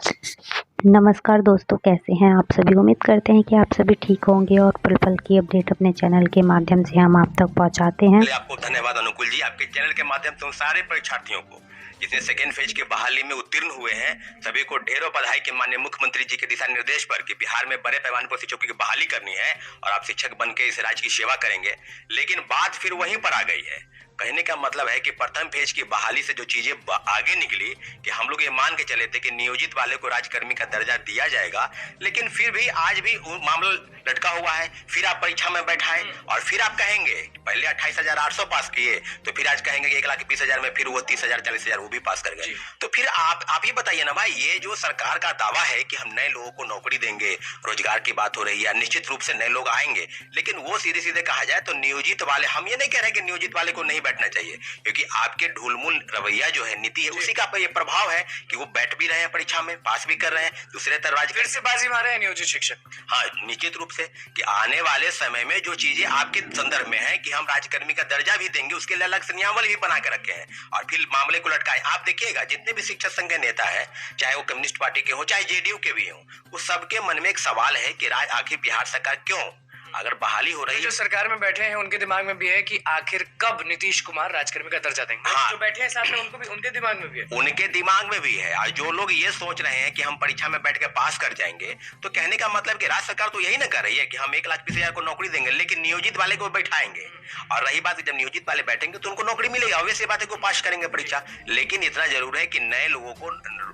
नमस्कार दोस्तों, कैसे हैं आप सभी। उम्मीद करते हैं कि आप सभी ठीक होंगे और पल पल की अपडेट अपने चैनल के माध्यम से हम आप तक पहुंचाते हैं। आपको धन्यवाद अनुकूल जी, आपके चैनल के माध्यम से उन सारे परीक्षार्थियों को जिसने सेकेंड फेज की बहाली में उत्तीर्ण हुए हैं, सभी को ढेरों बधाई के माननीय मुख्यमंत्री जी के दिशा निर्देश पर कि बिहार में बड़े पैमाने पर शिक्षकों की बहाली करनी है और आप शिक्षक बन के इस राज्य की सेवा करेंगे। लेकिन बात फिर वहीं पर आ गई है। कहने का मतलब है कि प्रथम फेज की बहाली से जो चीजें आगे निकली कि हम लोग ये मान के चले थे कि नियोजित वाले को राजकर्मी का दर्जा दिया जाएगा, लेकिन फिर भी आज भी मामला लटका हुआ है। फिर आप परीक्षा में बैठाएं और फिर आप कहेंगे पहले 28,800 पास किए, तो फिर आज कहेंगे 1,20,000 में फिर वो 30,000 40,000 वो भी पास कर गए। तो फिर आप ही बताइए ना भाई, ये जो सरकार का दावा है कि हम नए लोगों को नौकरी देंगे, रोजगार की बात हो रही है, निश्चित रूप से नए लोग आएंगे, लेकिन वो सीधे सीधे कहा जाए तो नियोजित वाले, हम ये नहीं कह रहे कि नियोजित वाले को नहीं बैठना चाहिए, क्योंकि आपके ढुलमुल रवैया जो है, नीति है, उसी का ये प्रभाव है कि वो बैठ भी रहे हैं परीक्षा में, पास भी कर रहे हैं, दूसरे तरफ फिर से बाजी मारे हैं नियोजित शिक्षक। हाँ, निश्चित रूप से कि आने वाले समय में जो चीजें आपके संदर्भ में है कि हम राजकर्मी का दर्जा भी देंगे, उसके लिए अलग से नियमावली भी बना के रखे हैं और फिर मामले को लटकाए। आप देखिएगा जितने भी शिक्षक संघ के नेता है, चाहे वो कम्युनिस्ट पार्टी के हो चाहे जेडीयू के भी हो, वो सबके मन में एक सवाल है कि आखिर बिहार सरकार क्यों, अगर बहाली हो रही है, जो सरकार में बैठे हैं उनके दिमाग में भी है कि आखिर कब नीतीश कुमार राजकर्मी का दर्जा देंगे। हाँ, जो बैठे हैं साथ में उनको भी, उनके दिमाग में भी है, उनके दिमाग में भी है। और जो लोग ये सोच रहे हैं कि हम परीक्षा में बैठ के पास कर जाएंगे, तो कहने का मतलब कि राज्य सरकार तो यही ना कर रही है कि हम 1,20,000 को नौकरी देंगे, लेकिन नियोजित वाले को बैठाएंगे। और रही बात, जब नियोजित वाले बैठेंगे तो उनको नौकरी मिलेगी, ऑब्वियस बात है को पास करेंगे परीक्षा। लेकिन इतना जरूर है कि नए लोगों को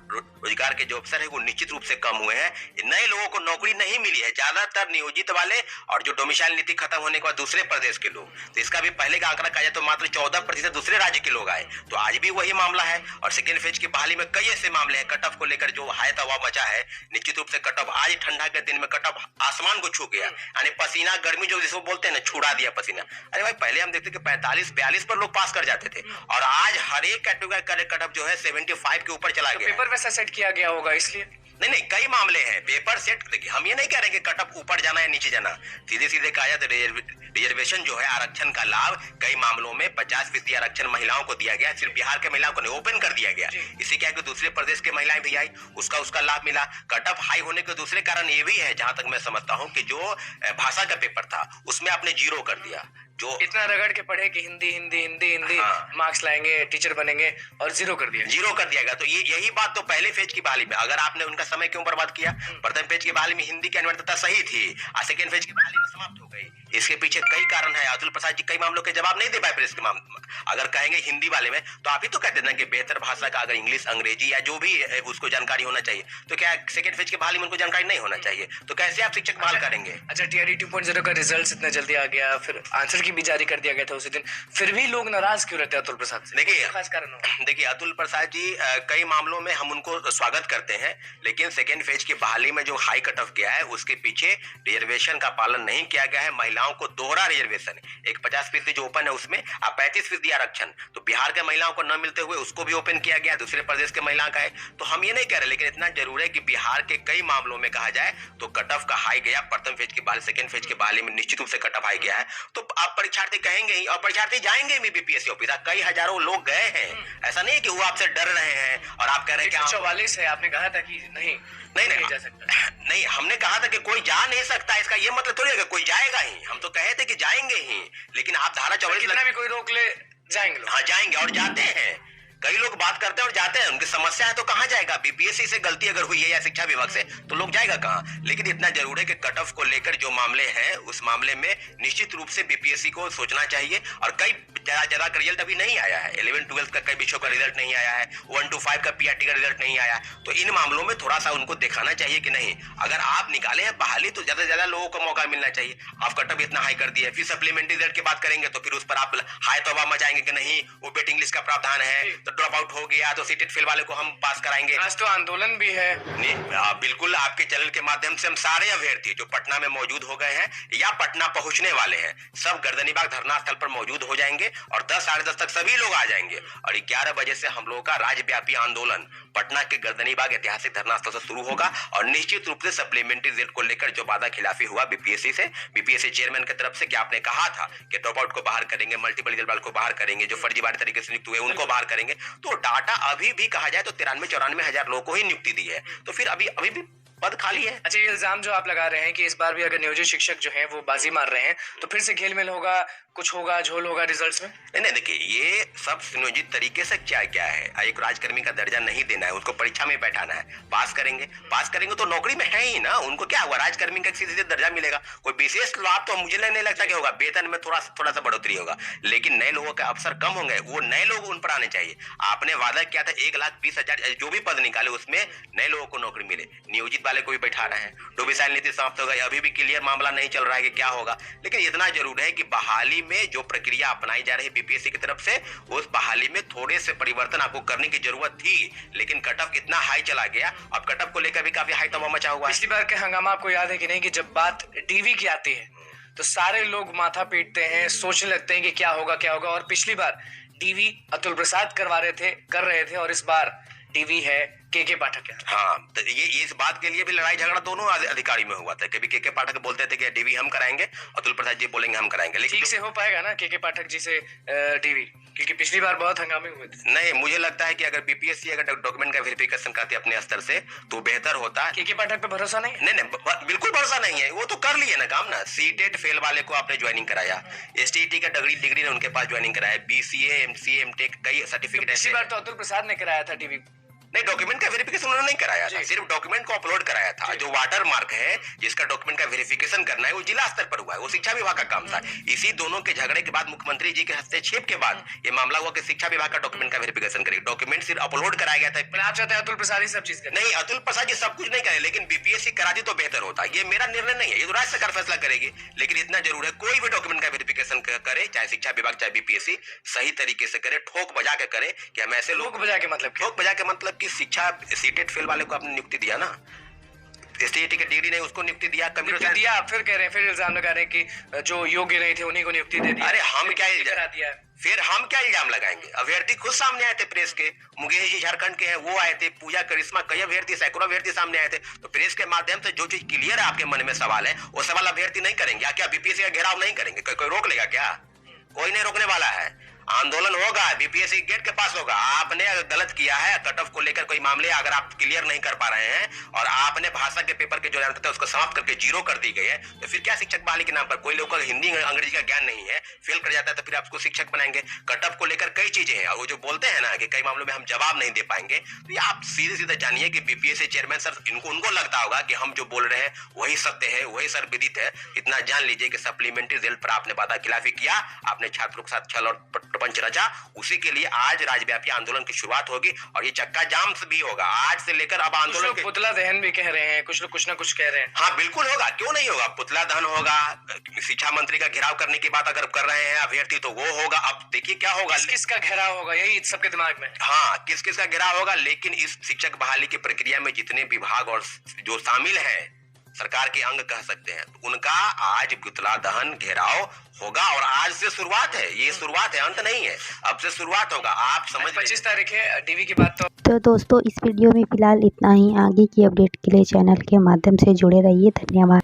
रोजगार के जो अवसर है वो निश्चित रूप से कम हुए हैं। नए लोगों को नौकरी नहीं मिली है, ज्यादातर नियोजित वाले और जो डोमिसाइल नीति खत्म होने के बाद दूसरे प्रदेश के लोग, तो इसका भी पहले का आंकड़ा कहा जाए तो मात्र 14% दूसरे राज्य के लोग आए। तो आज भी वही मामला है। और सेकेंड फेज की बहाली में कई ऐसे मामले हैं, कट ऑफ को लेकर जो हाय तवा मचा है। निश्चित रूप से कट ऑफ आज ठंडा के दिन में कट ऑफ आसमान को छू गया, यानी पसीना गर्मी जो जिसको बोलते हैं ना, छुड़ा दिया पसीना। अरे भाई, पहले हम देखते कि 45-42 पर लोग पास कर जाते थे और आज हर एक कैटेगरी कट ऑफ जो है 75 के ऊपर चला गया। पेपर वैसा सेट किया गया होगा इसलिए। नहीं, कई मामले हैं पेपर सेट। देखिए, हम ये नहीं कह रहे कि कट ऑफ ऊपर जाना है नीचे जाना, सीधे सीधे कहा जाए तो रिजर्वेशन जो है, आरक्षण का लाभ कई मामलों में 50% आरक्षण महिलाओं को दिया गया, सिर्फ बिहार के महिलाओं को नहीं, ओपन कर दिया गया। इसी क्या कि दूसरे प्रदेश के महिलाएं भी आई, उसका लाभ मिला। कट ऑफ हाई होने के दूसरे कारण ये भी है, जहां तक मैं समझता हूं, कि जो भाषा का पेपर था उसमें आपने 0 कर दिया। जो इतना रगड़ के पढ़े कि हिंदी हिंदी हिंदी हिंदी, हाँ, मार्क्स लाएंगे, टीचर बनेंगे, और 0 कर दिया। 0 कर दिया गया। तो यही बात तो पहले फेज की बहाली में, अगर आपने उनका समय क्यों बर्बाद किया। प्रथम फेज की बहाली में हिंदी की अनिवार्यता सही थी और सेकेंड फेज की बहाली में समाप्त हो गई। इसके पीछे कई कारण है। अतुल प्रसाद जी कई मामलों के जवाब नहीं दे पाए। फिर इसके अगर कहेंगे हिंदी वाले में, तो आप ही तो कहते ना कि बेहतर भाषा का अगर इंग्लिश, अंग्रेजी या जो भी है उसको जानकारी होना चाहिए, तो क्या सेकेंड फेज की बहाली में उनको जानकारी नहीं होना चाहिए? तो कैसे आप शिक्षक बहाल करेंगे? अच्छा, टीआरई 2.0 का रिजल्ट इतना जल्दी आ गया, फिर आंसर की भी जारी कर दिया गया था उसी दिन, फिर भी लोग नाराज क्यों रहते हैं अतुल प्रसाद से? देखिए, खास कारण हो। देखिए अतुल प्रसाद जी कई मामलों में हम उनको स्वागत करते हैं, लेकिन सेकेंड फेज की बहाली में जो हाई कट ऑफ गया है उसके पीछे रिजर्वेशन का पालन नहीं किया गया है। महिलाओं को दोहरा रिजर्वेशन, एक 50% जो ओपन है उसमें, अब 35% आरक्षण, तो बिहार के महिलाओं को न मिलते हुए उसको भी ओपन किया गया, दूसरे प्रदेश के महिला का है। तो हम ये नहीं कह रहे, लेकिन इतना जरूर है कि बिहार के कई मामलों में कहा जाए तो कट ऑफ का हाई गया। प्रथम फेज की बहाली, सेकेंड फेज की बहाली में निश्चित रूप से कट ऑफ हाई गया है। तो आप परीक्षार्थी कहेंगे ही, और परीक्षार्थी जाएंगे भी बीपीएससी ऑफिस, कई हजारों लोग गए हैं। ऐसा नहीं है कि वो आपसे डर रहे हैं और आप कह रहे हैं कि 144 है, आपने कहा था कि नहीं जा सकता। नहीं, हमने कहा था कि कोई जा नहीं सकता, इसका ये मतलब थोड़ी है कि कोई जाएगा ही। हम तो कहे थे कि जाएंगे ही, लेकिन आप धारा 44 भी कोई रोक ले, जाएंगे लोग। हाँ, जाएंगे और जाते हैं। कई लोग बात करते हैं और जाते हैं, उनकी समस्या है तो कहाँ जाएगा? बीपीएससी से गलती अगर हुई है या शिक्षा विभाग से, तो लोग जाएगा कहाँ? लेकिन इतना जरूर है कि कट ऑफ को लेकर जो मामले हैं, उस मामले में निश्चित रूप से बीपीएससी को सोचना चाहिए। और कई जगह का रिजल्ट अभी नहीं आया है, 11-12 का कई विषयों का रिजल्ट नहीं आया है, 1 to 5 का पीआरटी का रिजल्ट नहीं आया। तो इन मामलों में थोड़ा सा उनको दिखाना चाहिए कि नहीं, अगर आप निकाले हैं बहाली तो ज्यादा से ज्यादा लोगों को मौका मिलना चाहिए। आप कट ऑफ इतना हाई कर दिए, फिर सप्लीमेंट्री रिजल्ट की बात करेंगे तो फिर उस पर आप हाई तौबा मचाएंगे कि नहीं वो वेटिंग लिस्ट का प्रावधान है, तो ड्रॉप आउट हो गया तो सीटेड फेल वाले को हम पास कराएंगे। आज तो आंदोलन भी है। बिल्कुल, आपके चैनल के माध्यम से हम सारे अभ्यर्थी जो पटना में मौजूद हो गए हैं या पटना पहुंचने वाले हैं, सब गर्दनीबाग धरना स्थल पर मौजूद हो जाएंगे और 10 साढ़े 10 तक सभी लोग आ जाएंगे। और 11 बजे से हम लोगों का राज्यव्यापी आंदोलन पटना के गर्दनीबाग ऐतिहासिक धरना स्थल से शुरू होगा। और निश्चित रूप से सप्लीमेंट्री रिजल्ट को लेकर जो वादा खिलाफी हुआ बीपीएससी से, बीपीएससी चेयरमैन की तरफ से, कि आपने कहा था कि ड्रॉप आउट को बाहर करेंगे, मल्टीपल रिजल्ट वाले को बाहर करेंगे, जो फर्जीवाड़े तरीके से नियुक्त हुए उनको बाहर करेंगे, तो डाटा अभी भी कहा जाए तो 93-94 हजार लोगों को ही नियुक्ति दी है, तो फिर अभी भी पद खाली है। अच्छा, ये इल्जाम जो आप लगा रहे हैं कि इस बार भी अगर नियोजित शिक्षक जो हैं वो बाजी मार रहे हैं तो फिर से घेलमेल होगा, कुछ होगा, झोल होगा रिजल्ट्स में? नहीं, देखिए ये सब सुनियोजित तरीके से क्या है, एक राजकर्मी का दर्जा नहीं देना है, उसको परीक्षा में बैठाना है, पास करेंगे तो नौकरी में है ही ना, उनको क्या हुआ, राजकर्मी का सीधे दर्जा मिलेगा, कोई विशेष लाभ तो मुझे नहीं लगता कि होगा, वेतन में थोड़ा सा बढ़ोतरी होगा, लेकिन नए लोगों का अवसर कम होंगे, वो नए लोग उन पर आने चाहिए। आपने वादा किया था 1,20,000 जो भी पद निकाले उसमें नए लोगों को नौकरी मिले, नियोजित वाले को भी बैठा रहे हैं, डोमिसाइल नीति समाप्त हो गई, अभी भी क्लियर मामला नहीं चल रहा है कि क्या होगा, लेकिन इतना जरूर है कि बहाली में जो प्रक्रिया अपनाई जा रही है बीपीएससी की तरफ से, उस बहाली में थोड़े से परिवर्तन आपको करने की जरूरत थी, लेकिन कटऑफ इतना हाई चला गया, अब कटऑफ को लेकर भी काफी हाई तमाम मचा हुआ है। पिछली बार का हंगामा आपको याद है कि नहीं, कि जब बात डीवी की आती है तो सारे लोग माथा पीटते हैं, सोचने लगते हैं कि क्या होगा, और पिछली बार डीवी अतुल प्रसाद कर रहे थे और इस बार डीवी है के पाठक है। हाँ, तो ये इस बात के लिए भी लड़ाई झगड़ा दोनों अधिकारी में हुआ था, कभी के पाठक बोलते थे कि डीवी हम कराएंगे, अतुल प्रसाद जी बोलेंगे हम कराएंगे, लेकिन ठीक से हो पाएगा ना के पाठक जी से डीवी? क्योंकि पिछली बार बहुत हंगामे हुए थे। नहीं, मुझे लगता है कि अगर बीपीएससी अगर डॉक्यूमेंट का वेरिफिकेशन करती अपने स्तर से तो बेहतर होता। के पाठक पे भरोसा नहीं? नहीं, बिल्कुल भरोसा नहीं है, वो तो कर लिए ना काम ना, सीटेट फेल वाले को आपने ज्वाइनिंग कराया, एसटीईटी का डिग्री ने उनके पास ज्वाइनिंग कराया, बीसीए, एमसीए, एमटेक कई सर्टिफिकेट। पिछली बार तो अतुल प्रसाद ने कराया था डीवी। नहीं, डॉक्यूमेंट का वेरिफिकेशन उन्होंने नहीं कराया था, सिर्फ डॉक्यूमेंट को अपलोड कराया था। जो वाटर मार्क है जिसका डॉक्यूमेंट का वेरिफिकेशन करना है वो जिला स्तर पर हुआ है, वो शिक्षा विभाग का काम था। इसी दोनों के झगड़े के बाद मुख्यमंत्री जी के हस्तक्षेप के बाद ये मामला हुआ कि शिक्षा विभाग का डॉक्यूमेंट का वेरिफिकेशन करेगी, डॉक्यूमेंट सिर्फ अपलोड कराया गया था। आप चाहते हैं अतुल प्रसाद ही सब चीज करे? नहीं, अतुल प्रसाद जी सब कुछ नहीं करे, लेकिन बीपीएससी करा दी तो बेहतर होता। ये मेरा निर्णय नहीं है, ये तो राज्य सरकार फैसला करेगी, लेकिन इतना जरूर है कोई भी डॉक्यूमेंट का वेरिफिकेशन करे, चाहे शिक्षा विभाग चाहे बीपीएससी, सही तरीके से करे, ठोक बजा के करे। कि हम ऐसे ठोक बजा के मतलब कि शिक्षा सीटेट फेल वाले को आपने नियुक्ति दिया ना, एसटीईटी की डिग्री नहीं उसको नियुक्ति दिया, कंप्यूटर दिया, फिर कह रहे हैं, फिर इल्जाम लगा रहे हैं कि जो योग्य नहीं थे उन्हीं को नियुक्ति दे दी। अरे हम क्या इल्जाम लगाएंगे? अभ्यर्थी खुद सामने आए थे प्रेस के, मुकेश जी झारखंड के हैं, वो आए थे, पूजा करिश्मा, कई अभ्यर्थी, सैकड़ों अभ्यर्थी सामने आए थे, तो प्रेस के माध्यम से जो चीज क्लियर है आपके मन में सवाल है वो सवाल अभ्यर्थी नहीं करेंगे क्या? बीपीएससी का घेराव नहीं करेंगे? कोई रोक लेगा क्या? कोई नहीं रोकने वाला है। आंदोलन होगा, बीपीएससी गेट के पास होगा। आपने अगर गलत किया है, कट ऑफ को लेकर कोई मामले अगर आप क्लियर नहीं कर पा रहे हैं और आपने भाषा के पेपर के जो थे उसको समाप्त करके जीरो कर दी गई है, तो फिर क्या शिक्षक बहाली के नाम पर? कोई लोग का हिंदी अंग्रेजी का ज्ञान नहीं है, फेल कर जाता है, तो फिर आपको शिक्षक बनाएंगे? कट ऑफ को लेकर कई चीजें हैं, और वो जो बोलते हैं ना कि कई मामलों में हम जवाब नहीं दे पाएंगे, तो ये आप सीधे जानिए कि बीपीएससी चेयरमैन सर उनको लगता होगा कि हम जो बोल रहे हैं वही सत्य है, वही सर विदित है। इतना जान लीजिए कि सप्लीमेंट्री रिजल्ट पर आपने वादा खिलाफी किया, आपने छात्रों के साथ छल और प्रपंच रचा, उसी के लिए आज राज्यव्यापी आंदोलन की शुरुआत होगी और ये चक्का जाम भी होगा आज से लेकर अब आंदोलन। पुतला दहन भी कह रहे हैं, कुछ लोग कुछ ना कुछ कह रहे हैं। हाँ बिल्कुल होगा, क्यों नहीं होगा? पुतला दहन होगा, शिक्षा मंत्री का घेराव करने की बात अगर कर रहे हैं अभ्यर्थी तो वो होगा। अब देखिए क्या होगा, किसका घेराव होगा, यही सबके दिमाग में। हाँ, किस का घेराव होगा, लेकिन इस शिक्षक बहाली की प्रक्रिया में जितने विभाग और जो शामिल है, सरकार के अंग कह सकते हैं, उनका आज पुतला दहन घेराव होगा और आज से शुरुआत है, ये शुरुआत है, अंत नहीं है, अब से शुरुआत होगा। आप समझ 25 तारीख है डीवी की बात। तो दोस्तों इस वीडियो में फिलहाल इतना ही। आगे की अपडेट के लिए चैनल के माध्यम से जुड़े रहिए। धन्यवाद।